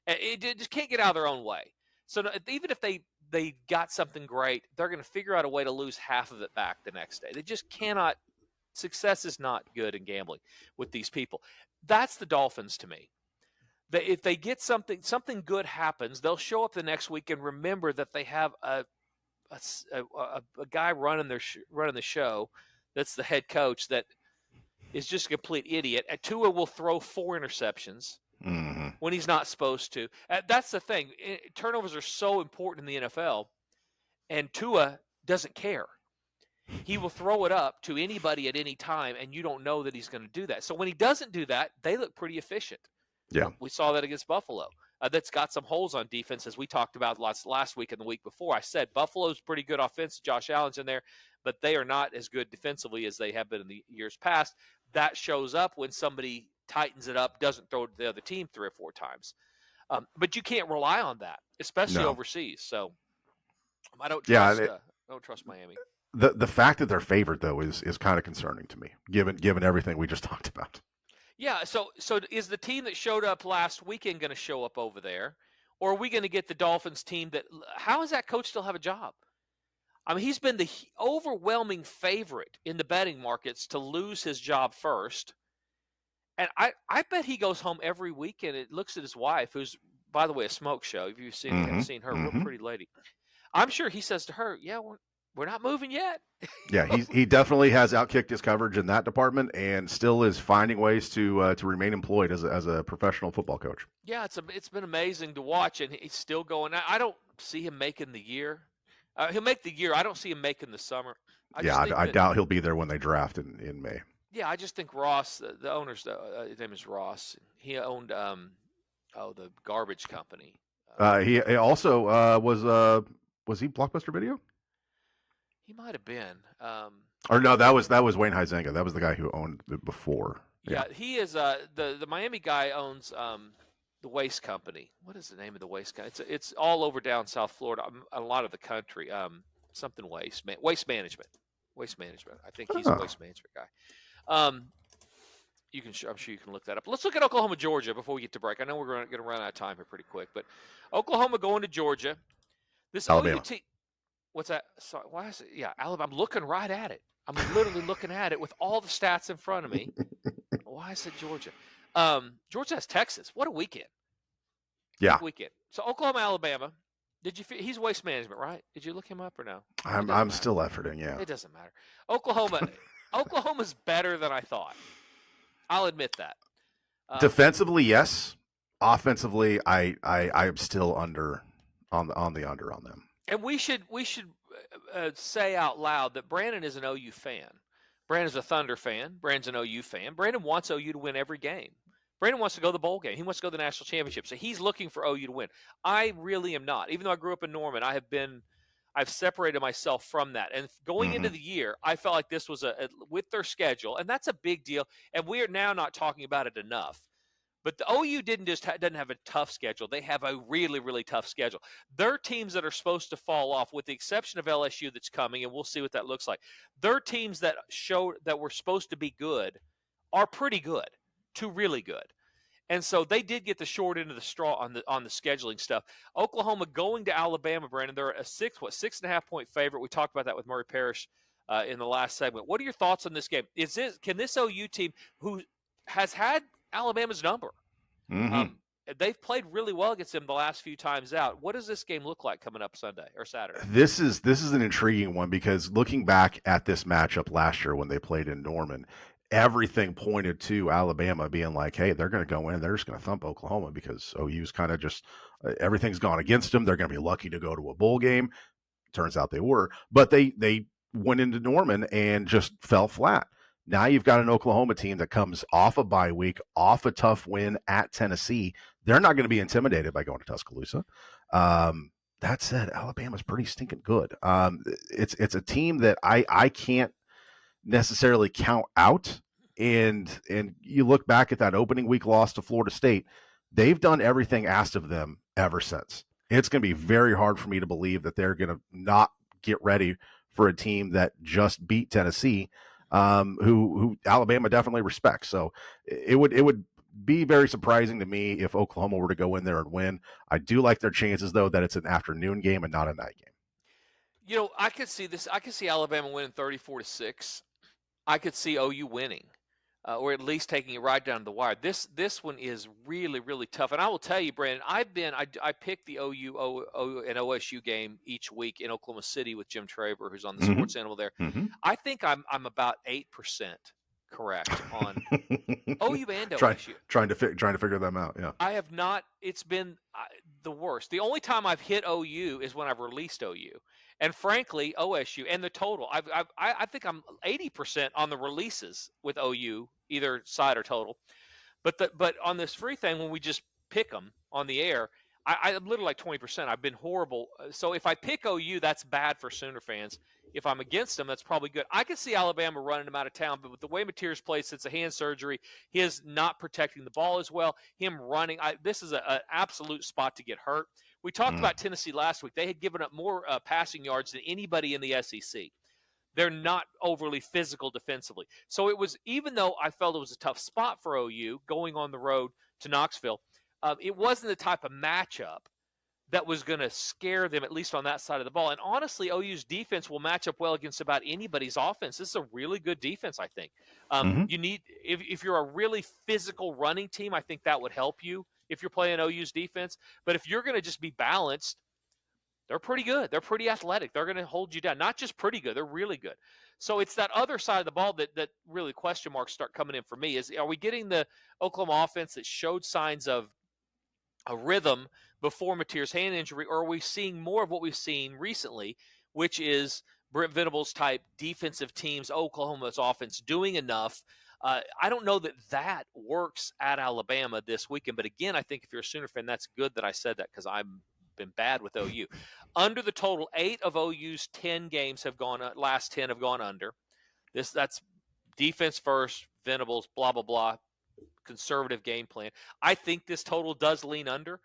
It just can't get out of their own way. So even if they got something great, they're going to figure out a way to lose half of it back the next day. They just cannot. Success is not good in gambling with these people. That's the Dolphins to me. If they get something good happens, they'll show up the next week and remember that they have a guy running the show that's the head coach that is just a complete idiot. Tua will throw 4 interceptions when he's not supposed to. That's the thing. Turnovers are so important in the NFL, and Tua doesn't care. He will throw it up to anybody at any time, and you don't know that he's going to do that. So when he doesn't do that, they look pretty efficient. Yeah. We saw that against Buffalo. That's got some holes on defense, as we talked about last week and the week before. I said Buffalo's pretty good offense. Josh Allen's in there, but they are not as good defensively as they have been in the years past. That shows up when somebody tightens it up, doesn't throw to the other team 3 or 4 times. But you can't rely on that, especially overseas. So I don't trust Miami. The fact that they're favored, though, is kind of concerning to me, given everything we just talked about. Yeah, so is the team that showed up last weekend going to show up over there, or are we going to get the Dolphins team that – how does that coach still have a job? I mean, he's been the overwhelming favorite in the betting markets to lose his job first. And I bet he goes home every weekend and looks at his wife, who's, by the way, a smoke show. If you've seen her, real pretty lady. I'm sure he says to her, yeah, we're not moving yet. Yeah, he definitely has outkicked his coverage in that department, and still is finding ways to remain employed as a professional football coach. Yeah, it's been amazing to watch, and he's still going. I don't see him making the year. He'll make the year. I don't see him making the summer. I doubt he'll be there when they draft in May. Yeah, I just think Ross, the owner's his name is Ross. He owned the garbage company. He also was he Blockbuster Video? He might have been. Or no, that was Wayne Huizenga. That was the guy who owned it before. Yeah, he is the Miami guy owns the waste company. What is the name of the waste company? It's all over down South Florida, a lot of the country. Something waste management. Waste management. I think he's a waste management guy. I'm sure you can look that up. Let's look at Oklahoma, Georgia before we get to break. I know we're going to run out of time here pretty quick, but Oklahoma going to Georgia. This Alabama. OU team. What's that? Sorry, why is it? Yeah, Alabama. I'm looking right at it. I'm literally looking at it with all the stats in front of me. Why is it Georgia? Georgia has Texas. What a weekend! Yeah, big weekend. So Oklahoma, Alabama. He's waste management, right? Did you look him up or no? I'm still efforting. Yeah, it doesn't matter. Oklahoma's better than I thought. I'll admit that. Defensively, yes. Offensively, I am still on the under on them. And we should say out loud that Brandon is an OU fan. Brandon's a Thunder fan. Brandon's an OU fan. Brandon wants OU to win every game. Brandon wants to go to the bowl game. He wants to go to the national championship. So he's looking for OU to win. I really am not. Even though I grew up in Norman, I've separated myself from that. And going into the year, I felt like this was with their schedule, and that's a big deal. And we are now not talking about it enough. But the OU doesn't have a tough schedule. They have a really, really tough schedule. They're teams that are supposed to fall off, with the exception of LSU that's coming, and we'll see what that looks like. Their teams that were supposed to be good are pretty good to really good. And so they did get the short end of the straw on the scheduling stuff. Oklahoma going to Alabama, Brandon. They're a 6.5 point favorite. We talked about that with Murray Parrish in the last segment. What are your thoughts on this game? Can this OU team, who has had Alabama's number, they've played really well against them the last few times out. What does this game look like coming up Sunday or Saturday? This is an intriguing one, because looking back at this matchup last year when they played in Norman, everything pointed to Alabama being like, hey, they're going to go in, they're just going to thump Oklahoma, because OU's kind of just everything's gone against them. They're going to be lucky to go to a bowl game. Turns out they were, but they went into Norman and just fell flat. Now you've got an Oklahoma team that comes off a bye week, off a tough win at Tennessee. They're not going to be intimidated by going to Tuscaloosa. That said, Alabama's pretty stinking good. It's a team that I can't necessarily count out. And you look back at that opening week loss to Florida State, they've done everything asked of them ever since. It's going to be very hard for me to believe that they're going to not get ready for a team that just beat Tennessee, who Alabama definitely respects. So it would be very surprising to me if Oklahoma were to go in there and win. I do like their chances, though, that it's an afternoon game and not a night game. You know, I could see this. I could see Alabama winning 34-6. I could see OU winning, or at least taking it right down to the wire. This one is really, really tough. And I will tell you, Brandon, I picked the OU and OSU game each week in Oklahoma City with Jim Traber, who's on the sports animal there. I think I'm about 8% correct on OU and Try, OSU. trying to figure them out. Yeah. I have not. It's been the worst. The only time I've hit OU is when I've released OU, and frankly, OSU and the total. I think I'm 80% on the releases with OU, either side or total. But on this free thing, when we just pick them on the air, I'm literally like 20%. I've been horrible. So if I pick OU, that's bad for Sooner fans. If I'm against them, that's probably good. I can see Alabama running them out of town, but with the way Mateer's played since the hand surgery, his not protecting the ball as well, him running, this is an absolute spot to get hurt. We talked about Tennessee last week. They had given up more passing yards than anybody in the SEC. They're not overly physical defensively. So it was, even though I felt it was a tough spot for OU going on the road to Knoxville, it wasn't the type of matchup that was going to scare them, at least on that side of the ball. And honestly, OU's defense will match up well against about anybody's offense. This is a really good defense, I think. You need, if you're a really physical running team, I think that would help you if you're playing OU's defense. But if you're going to just be balanced, they're pretty good. They're pretty athletic. They're going to hold you down. Not just pretty good, they're really good. So it's that other side of the ball that really question marks start coming in for me. Are we getting the Oklahoma offense that showed signs of a rhythm before Mateer's hand injury, or are we seeing more of what we've seen recently, which is Brent Venables type defensive teams, Oklahoma's offense doing enough? I don't know that works at Alabama this weekend, but again, I think if you're a Sooner fan, that's good that I said that, because I've been bad with OU. Under the total, 8 of OU's 10 games have gone, last 10 have gone under. That's defense first, Venables, blah, blah, blah, conservative game plan. I think this total does lean under.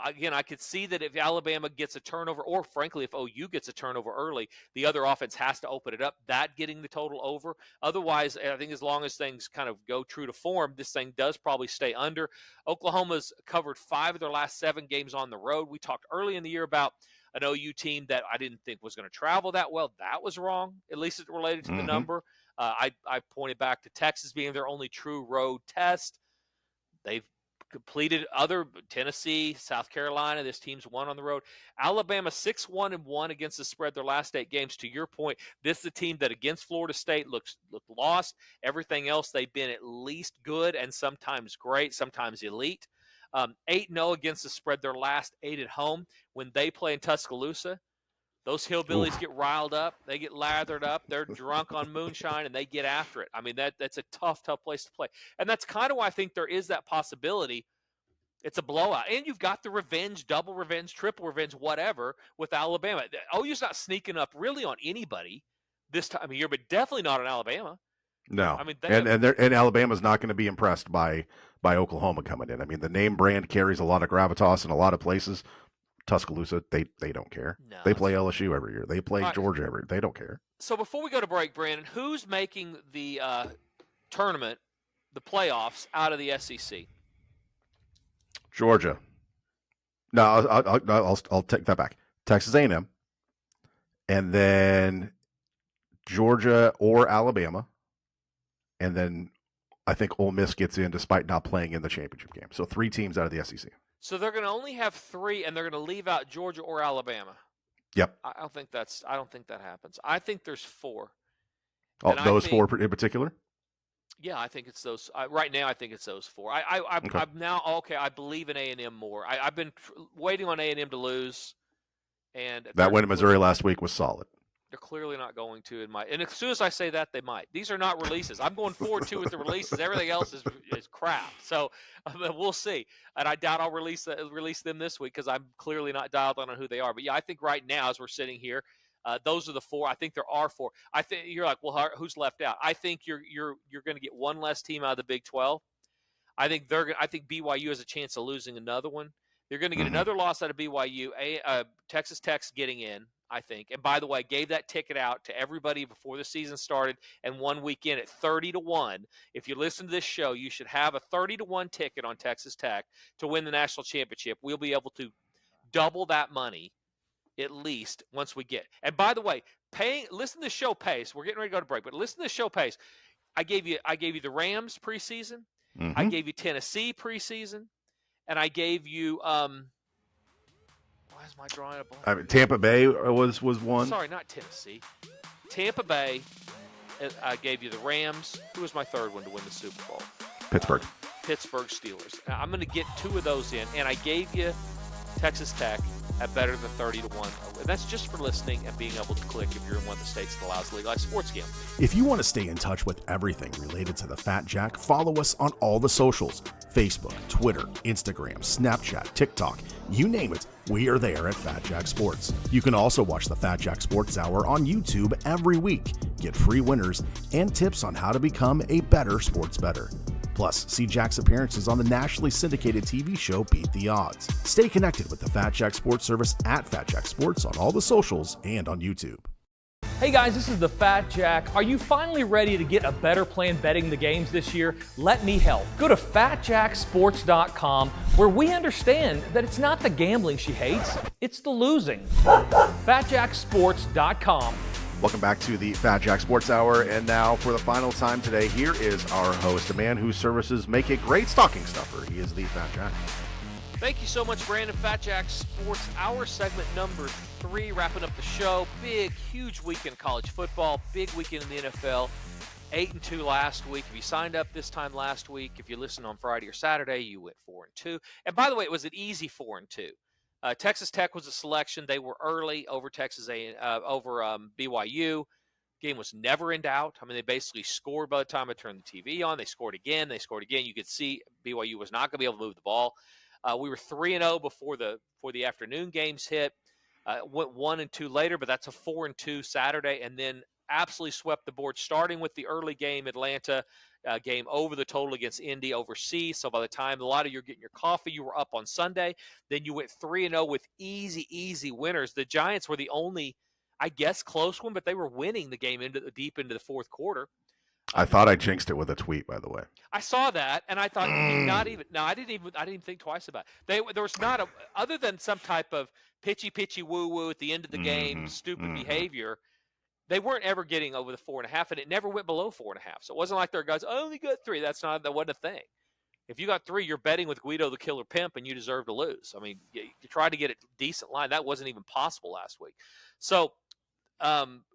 Again, I could see that if Alabama gets a turnover, or frankly, if OU gets a turnover early, the other offense has to open it up, that getting the total over. Otherwise, I think as long as things kind of go true to form, this thing does probably stay under. Oklahoma's covered 5 of their last 7 games on the road. We talked early in the year about an OU team that I didn't think was going to travel that well. That was wrong, at least it related to the number. I pointed back to Texas being their only true road test. They've completed other Tennessee, South Carolina. This team's won on the road. Alabama 6-1-1 against the spread their last 8 games. To your point, this is a team that against Florida State looked lost. Everything else, they've been at least good and sometimes great, sometimes elite. 8-0 against the spread their last 8 at home. When they play in Tuscaloosa, those hillbillies get riled up. They get lathered up. They're drunk on moonshine, and they get after it. I mean, that's a tough place to play. And that's kind of why I think there is that possibility. It's a blowout. And you've got the revenge, double revenge, triple revenge, whatever, with Alabama. OU's not sneaking up really on anybody this time of year, but definitely not on Alabama. No. I mean, and Alabama's not going to be impressed by Oklahoma coming in. I mean, the name brand carries a lot of gravitas in a lot of places. Tuscaloosa, they don't care. No, they play LSU every year. They play Georgia every year. They don't care. So before we go to break, Brandon, who's making the tournament, the playoffs, out of the SEC? Georgia. No, I'll take that back. Texas A&M, and then Georgia or Alabama, and then I think Ole Miss gets in despite not playing in the championship game. So 3 teams out of the SEC. So they're going to only have 3, and they're going to leave out Georgia or Alabama. Yep. I don't think that happens. I think there's 4. Oh, those 4 in particular? Yeah, I think it's those. Right now, I think it's those 4. I'm now okay. I believe in A&M more. I've been waiting on A&M to lose, and that win in Missouri last week was solid. They're clearly not going to, and as soon as I say that, they might. These are not releases. I'm going 4-2 with the releases. Everything else is crap. So we'll see. And I doubt I'll release them this week because I'm clearly not dialed on who they are. But yeah, I think right now as we're sitting here, those are the 4. I think there are 4. I think you're like, well, who's left out? I think you're going to get one less team out of the Big 12. I think BYU has a chance of losing another one. They're going to get another loss out of BYU. Texas Tech's getting in, I think. And by the way, gave that ticket out to everybody before the season started and 1 weekend at 30-1. If you listen to this show, you should have a 30-1 ticket on Texas Tech to win the national championship. We'll be able to double that money at least once we get. And by the way, listen to the show pace. We're getting ready to go to break, but listen to the show pace. I gave you the Rams preseason. I gave you Tennessee preseason. And I gave you why is my drawing a blank? I mean, Tampa Bay was one. Sorry, not Tennessee. Tampa Bay, I gave you the Rams. Who was my third one to win the Super Bowl? Pittsburgh. Pittsburgh Steelers. Now, I'm going to get 2 of those in, and I gave you Texas Tech at better than 30-1. And that's just for listening and being able to click if you're in one of the states that allows legalized sports gambling. If you want to stay in touch with everything related to the Fat Jack, follow us on all the socials: Facebook, Twitter, Instagram, Snapchat, TikTok, you name it, we are there at Fat Jack Sports. You can also watch the Fat Jack Sports Hour on YouTube every week. Get free winners and tips on how to become a better sports bettor. Plus, see Jack's appearances on the nationally syndicated TV show Beat the Odds. Stay connected with the Fat Jack Sports Service at Fat Jack Sports on all the socials and on YouTube. Hey guys, this is the Fat Jack. Are you finally ready to get a better plan betting the games this year? Let me help. Go to fatjacksports.com, where we understand that it's not the gambling she hates, it's the losing. fatjacksports.com. Welcome back to the Fat Jack Sports Hour. And now for the final time today, here is our host, a man whose services make a great stocking stuffer. He is the Fat Jack. Thank you so much, Brandon. Fat Jack Sports Hour, segment number 3, wrapping up the show. Big, huge week in college football. Big weekend in the NFL. 8-2 last week. If you signed up this time last week, if you listened on Friday or Saturday, you went 4-2. And by the way, it was an easy 4-2. Texas Tech was a selection. They were early over BYU. Game was never in doubt. I mean, they basically scored by the time I turned the TV on. They scored again. You could see BYU was not going to be able to move the ball. We were 3-0 before the afternoon games hit. Went 1-2 later, but that's a 4-2 Saturday, and then absolutely swept the board, starting with the early game, Atlanta game over the total against Indy overseas. So by the time a lot of you were getting your coffee, you were up on Sunday. Then you went 3-0 with easy winners. The Giants were the only, I guess, close one, but they were winning the game deep into the fourth quarter. I thought I jinxed it with a tweet, by the way. I saw that, and I thought I didn't think twice about it. There was not other than some type of pitchy woo at the end of the game, stupid behavior. They weren't ever getting over the 4.5, and it never went below 4.5. So it wasn't like their guys, I only got 3. That wasn't a thing. If you got 3, you're betting with Guido the Killer Pimp, and you deserve to lose. I mean, you tried to get a decent line. That wasn't even possible last week. So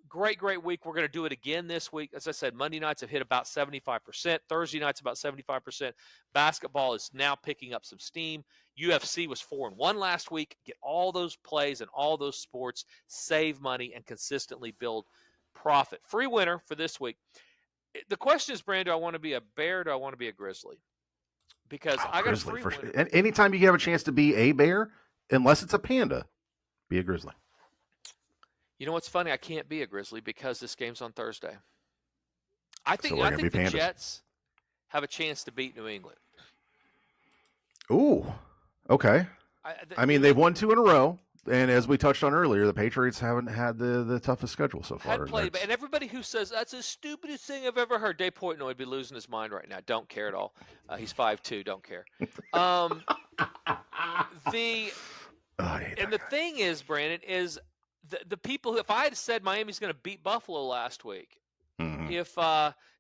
great week. We're going to do it again this week. As I said, Monday nights have hit about 75%. Thursday nights about 75%. Basketball is now picking up some steam. UFC was 4-1 last week. Get all those plays and all those sports, save money, and consistently build profit. Free winner for this week. The question is, Brand, do I want to be a bear or do I want to be a grizzly? Because I got a free winner. And anytime you have a chance to be a bear, unless it's a panda, be a grizzly. You know what's funny? I can't be a grizzly because this game's on Thursday. I think the Jets have a chance to beat New England. Ooh, okay. I mean, they've won 2 in a row, and as we touched on earlier, the Patriots haven't had the toughest schedule so far. And everybody who says that's the stupidest thing I've ever heard, Dave Portnoy would be losing his mind right now. Don't care at all. He's 5'2", don't care. The thing is, Brandon, is the people. If I had said Miami's going to beat Buffalo last week, if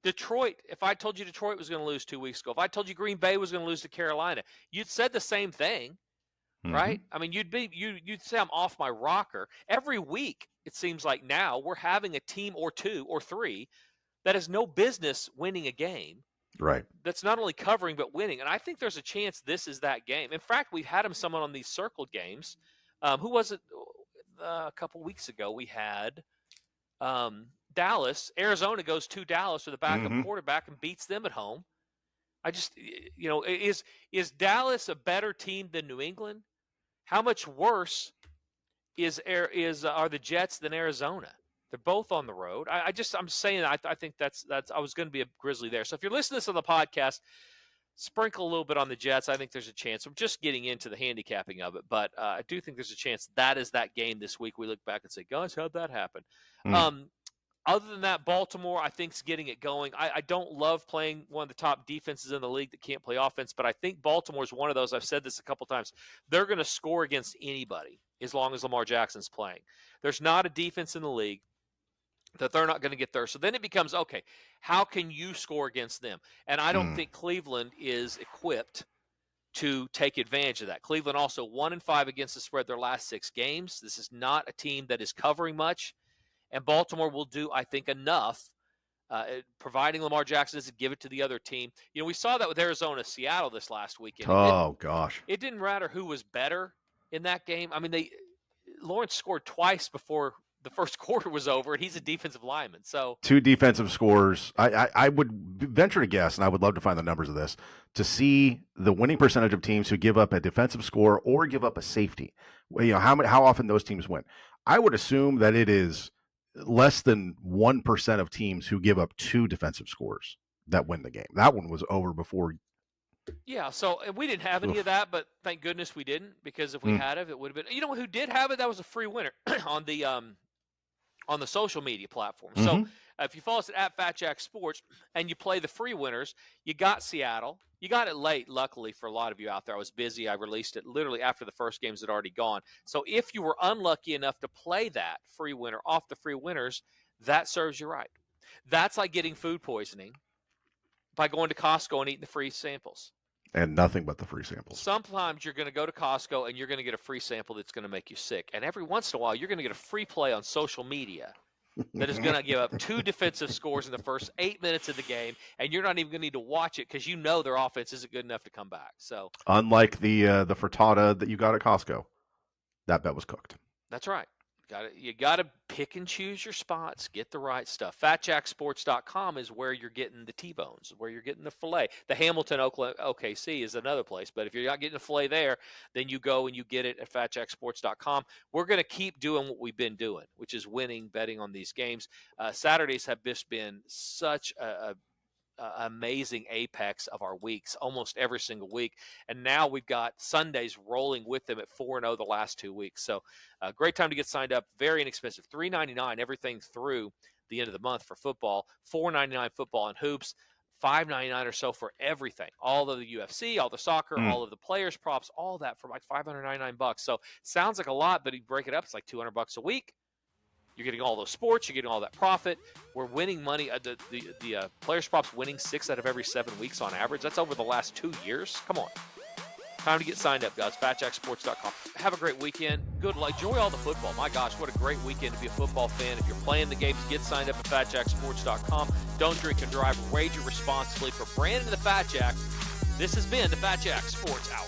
Detroit, if I told you Detroit was going to lose 2 weeks ago, if I told you Green Bay was going to lose to Carolina, you'd said the same thing, right? I mean, you'd say I'm off my rocker. Every week, it seems like now we're having a team or 2 or 3 that has no business winning a game. Right. That's not only covering but winning, and I think there's a chance this is that game. In fact, we've had someone on these circled games. Who was it? A couple weeks ago, we had Dallas. Arizona goes to Dallas with a backup quarterback and beats them at home. I just, is Dallas a better team than New England? How much worse are the Jets than Arizona? They're both on the road. I'm saying I think that's I was going to be a grizzly there. So if you're listening to this on the podcast, sprinkle a little bit on the Jets. I think there's a chance. I'm just getting into the handicapping of it, but I do think there's a chance that is that game this week. We look back and say, gosh, how'd that happen? Other than that, Baltimore, I think, is getting it going. I don't love playing one of the top defenses in the league that can't play offense, but I think Baltimore is one of those. I've said this a couple times. They're going to score against anybody as long as Lamar Jackson's playing. There's not a defense in the league that they're not going to get there. So then it becomes, okay, how can you score against them? And I don't think Cleveland is equipped to take advantage of that. Cleveland also 1-5 against the spread their last 6 games. This is not a team that is covering much. And Baltimore will do, I think, enough providing Lamar Jackson doesn't give it to the other team. We saw that with Arizona, Seattle this last weekend. Gosh. It didn't matter who was better in that game. I mean, Lawrence scored twice before the first quarter was over, and he's a defensive lineman. So 2 defensive scores. I would venture to guess, and I would love to find the numbers of this, to see the winning percentage of teams who give up a defensive score or give up a safety. How often those teams win. I would assume that it is less than 1% of teams who give up 2 defensive scores that win the game. That one was over before. Yeah, so we didn't have any of that, but thank goodness we didn't, because if we had it would have been. You know who did have it? That was a free winner on the social media platform. So if you follow us at Fat Jack Sports and you play the free winners, you got Seattle. You got it late, luckily for a lot of you out there. I was busy. I released it literally after the first games had already gone. So if you were unlucky enough to play that free winner off the free winners, that serves you right. That's like getting food poisoning by going to Costco and eating the free samples. And nothing but the free samples. Sometimes you're going to go to Costco and you're going to get a free sample that's going to make you sick. And every once in a while, you're going to get a free play on social media that is going to give up 2 defensive scores in the first 8 minutes of the game, and you're not even going to need to watch it because their offense isn't good enough to come back. So, unlike the frittata that you got at Costco, that bet was cooked. That's right. You got to pick and choose your spots, get the right stuff. FatJackSports.com is where you're getting the T-bones, where you're getting the filet. The Hamilton OKC is another place, but if you're not getting the filet there, then you go and you get it at FatJackSports.com. We're going to keep doing what we've been doing, which is winning, betting on these games. Saturdays have just been such a amazing apex of our weeks, almost every single week. And now we've got Sundays rolling with them at 4-0 the last 2 weeks. So great time to get signed up. Very inexpensive. $3.99 everything through the end of the month for football. $4.99 football and hoops. $5.99 or so for everything. All of the UFC, all the soccer, all of the players props, all that for like $599. So sounds like a lot, but you break it up, it's like $200 a week. You're getting all those sports. You're getting all that profit. We're winning money. The players props winning 6 out of every 7 weeks on average. That's over the last 2 years. Come on. Time to get signed up, guys. FatJackSports.com. Have a great weekend. Good luck. Enjoy all the football. My gosh, what a great weekend to be a football fan. If you're playing the games, get signed up at FatJackSports.com. Don't drink and drive. Wager responsibly. For Brandon and the Fat Jack, this has been the Fat Jack Sports Hour.